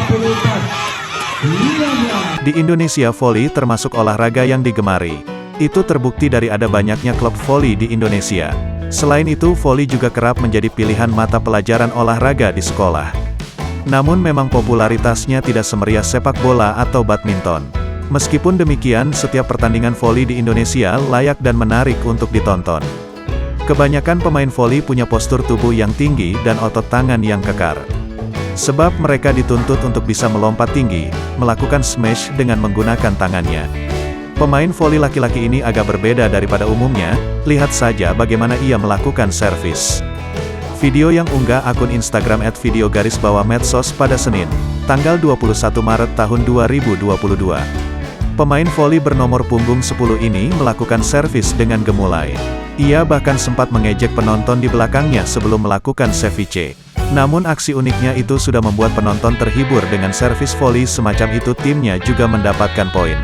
15. Di Indonesia, voli termasuk olahraga yang digemari. Itu terbukti dari ada banyaknya klub voli di Indonesia. Selain itu, voli juga kerap menjadi pilihan mata pelajaran olahraga di sekolah. Namun memang popularitasnya tidak semeriah sepak bola atau badminton. Meskipun demikian, setiap pertandingan voli di Indonesia layak dan menarik untuk ditonton. Kebanyakan pemain voli punya postur tubuh yang tinggi dan otot tangan yang kekar. Sebab mereka dituntut untuk bisa melompat tinggi, melakukan smash dengan menggunakan tangannya. Pemain voli laki-laki ini agak berbeda daripada umumnya, lihat saja bagaimana ia melakukan servis. Video yang unggah akun Instagram @video_medsos pada Senin, tanggal 21 Maret tahun 2022. Pemain voli bernomor punggung 10 ini melakukan servis dengan gemulai. Ia bahkan sempat mengejek penonton di belakangnya sebelum melakukan ceviche. Namun aksi uniknya itu sudah membuat penonton terhibur dengan servis voli semacam itu. Timnya juga mendapatkan poin.